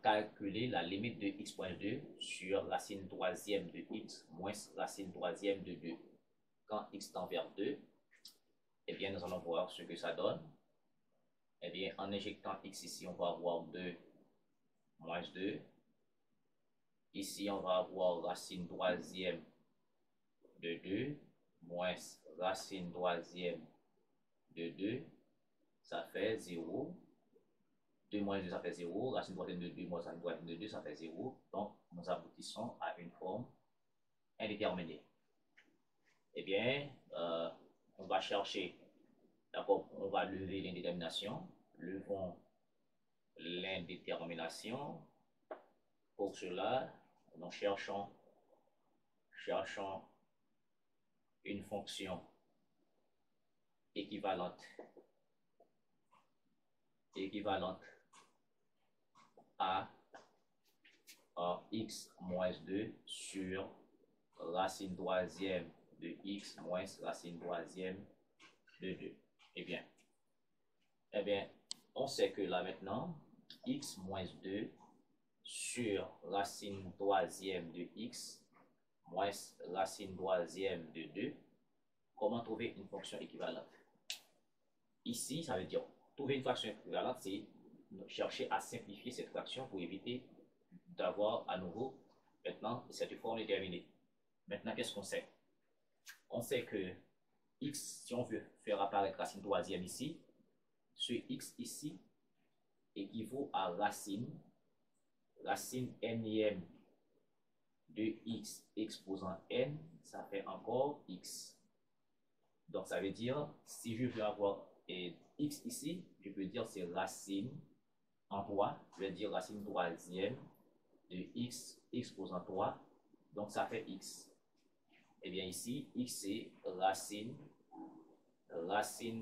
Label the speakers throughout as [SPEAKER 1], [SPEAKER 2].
[SPEAKER 1] calculer la limite de x moins 2 sur racine troisième de x moins racine troisième de 2. Quand x tend vers 2, eh bien, nous allons voir ce que ça donne. Eh bien, en injectant x ici, on va avoir 2 moins 2. Ici, on va avoir racine troisième de 2 moins racine troisième de 2. Ça fait 0. 2 moins 2, ça fait 0. Racine troisième de 2 moins racine troisième de 2, ça fait 0. Donc, nous aboutissons à une forme indéterminée. Eh bien, on va chercher, d'accord, on va lever l'indétermination. Levons l'indétermination. Pour cela, nous cherchons une fonction équivalente à x moins 2 sur racine troisième de x moins racine troisième de 2. Eh bien, on sait que là maintenant, x moins 2 sur racine troisième de x moins racine troisième de 2. Comment trouver une fonction équivalente? Ici, ça veut dire trouver une fraction équivalente, c'est chercher à simplifier cette fraction pour éviter d'avoir à nouveau maintenant cette forme déterminée. Maintenant, qu'est-ce qu'on sait? On sait que x, si on veut faire apparaître racine troisième ici, ce x ici équivaut à racine nième de x exposant n, ça fait encore x. Donc, ça veut dire, si je veux avoir x ici, je peux dire c'est racine en 3, je vais dire racine troisième de x exposant 3, donc ça fait x. Et bien ici, x c'est racine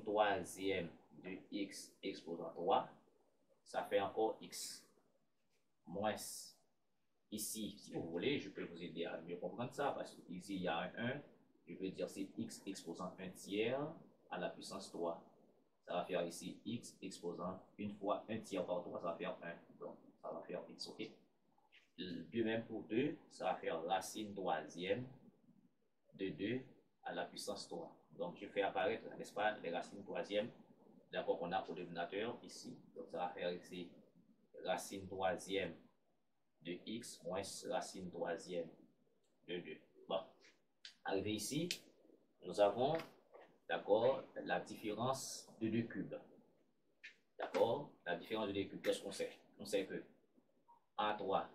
[SPEAKER 1] troisième de x exposant 3, ça fait encore x. Moins, ici, si vous voulez, je peux vous aider à mieux comprendre ça, parce qu'ici il y a un 1, je peux dire c'est x exposant 1 tiers à la puissance 3. Ça va faire ici x exposant une fois 1 tiers par 3, ça va faire 1. Donc, ça va faire x, ok. De même pour 2, ça va faire racine troisième de 2 à la puissance 3. Donc, je fais apparaître, n'est-ce pas, les racines troisième, d'accord, qu'on a au dénominateur ici. Donc, ça va faire ici racine troisième de x moins racine troisième de 2. Bon, arrivé ici, nous avons, d'accord, la différence de 2 cubes. D'accord, la différence de 2 cubes, qu'est-ce qu'on sait? On sait que A3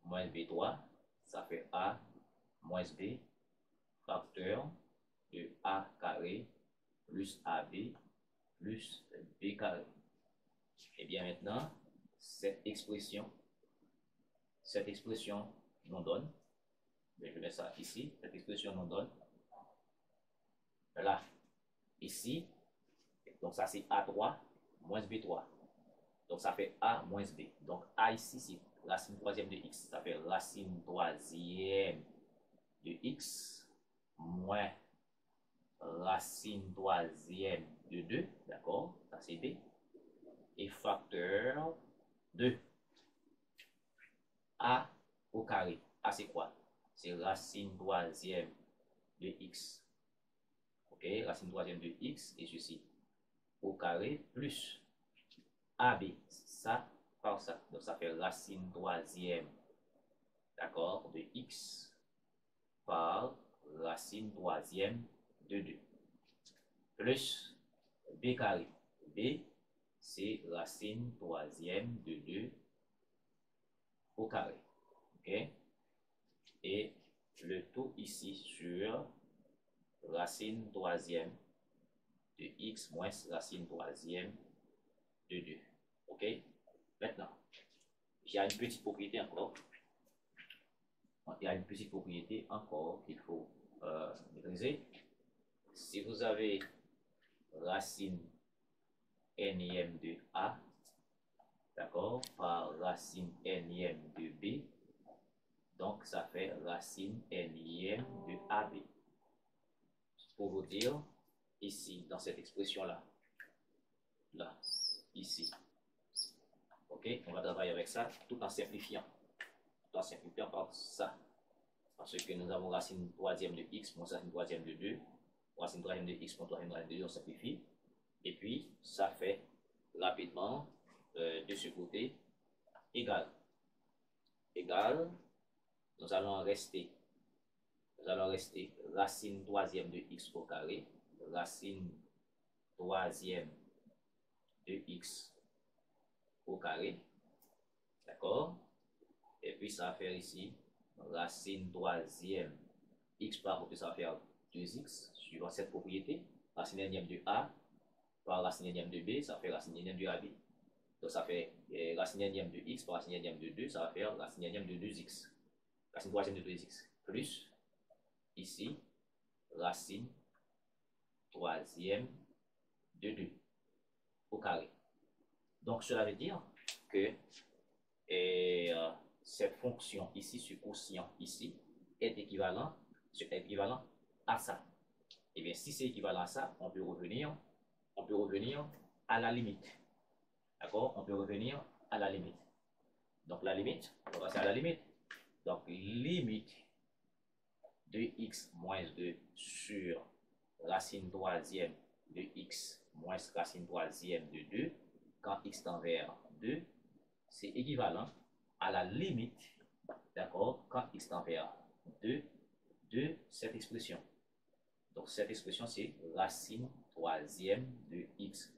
[SPEAKER 1] moins B3, ça fait A moins B, facteur de A carré plus AB plus B carré. Et bien maintenant, cette expression nous donne, je mets ça ici, cette expression nous donne, là, ici, donc ça c'est A3 moins B3. Donc ça fait A moins B. Donc A ici, c'est racine troisième de x. Ça fait racine troisième de x moins racine troisième de 2. D'accord? Ça c'est B. Et facteur de A au carré. A c'est quoi? C'est racine troisième de x. Ok? Racine troisième de x et ceci au carré plus AB. Ça par ça. Donc ça fait racine troisième, d'accord, de x par racine troisième de 2. Plus b carré. B, c'est racine troisième de 2 au carré. Ok? Et le tout ici sur racine troisième de x moins racine troisième de 2. Ok? Maintenant, il y a une petite propriété encore. Il y a une petite propriété encore qu'il faut maîtriser. Si vous avez racine nième de A, d'accord, par racine nième de B, donc ça fait racine nième de AB. Pour vous dire, ici, dans cette expression-là, là, ici, Ok, on va travailler avec ça tout en simplifiant. Tout en simplifiant par ça. Parce que nous avons racine troisième de x moins racine troisième de 2. Racine troisième de x moins troisième de 2, on simplifie. Et puis, ça fait rapidement de ce côté égal. Égal, nous allons rester racine troisième de x au carré, racine troisième de x au carré, d'accord? Et puis ça va faire ici racine troisième x par côté, ça va faire 2x, suivant cette propriété, racine énième de a par racine énième de b, ça fait racine énième de ab. Donc ça fait racine énième de x par racine énième de 2, ça va faire racine énième de 2x, racine troisième de 2x, plus ici racine troisième de 2 au carré. Donc cela veut dire que cette fonction ici, ce quotient ici, est équivalent à ça. Et bien si c'est équivalent à ça, on peut revenir à la limite. D'accord? On peut revenir à la limite. Donc la limite, on va passer à la limite. Donc limite de x moins 2 sur racine troisième de x moins racine troisième de 2, quand x tend vers 2, c'est équivalent à la limite, d'accord, quand x tend vers 2, de cette expression. Donc cette expression, c'est racine troisième de x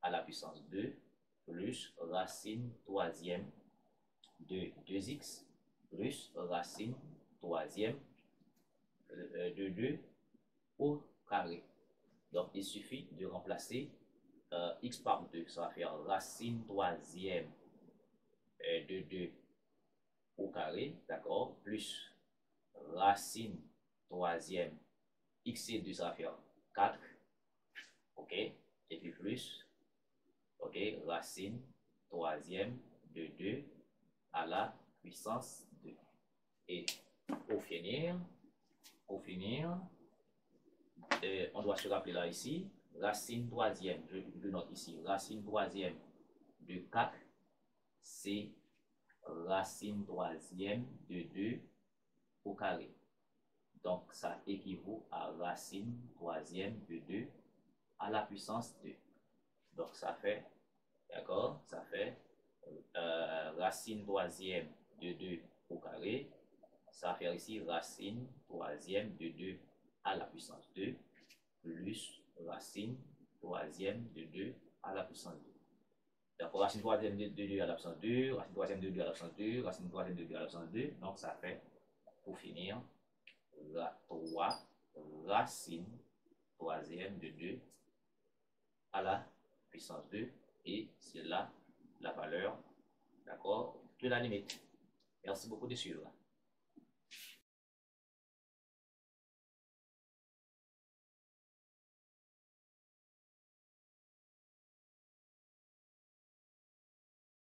[SPEAKER 1] à la puissance 2 plus racine troisième de 2x plus racine troisième de 2 au carré. Donc, il suffit de remplacer x par 2. Ça va faire racine troisième de 2 au carré, d'accord, plus racine troisième, x et 2, ça va faire 4, ok, et puis plus, ok, racine troisième de 2 à la puissance 2. Et pour finir, on doit se rappeler là ici, racine troisième, je note ici, racine troisième de 4, c'est racine troisième de 2 au carré. Donc, ça équivaut à racine troisième de 2 à la puissance 2. Donc, ça fait, d'accord, ça fait racine troisième de 2 au carré. Ça va faire ici racine troisième de 2 à la puissance 2 plus racine troisième de 2 à la puissance 2. D'accord, racine troisième de 2 à la puissance 2, racine troisième de 2 à la puissance 2, racine troisième de 2 à la puissance 2. Donc, ça fait, pour finir, 3 racine troisième de 2 à la puissance 2. Et c'est là la valeur, d'accord, de la limite. Merci beaucoup de suivre.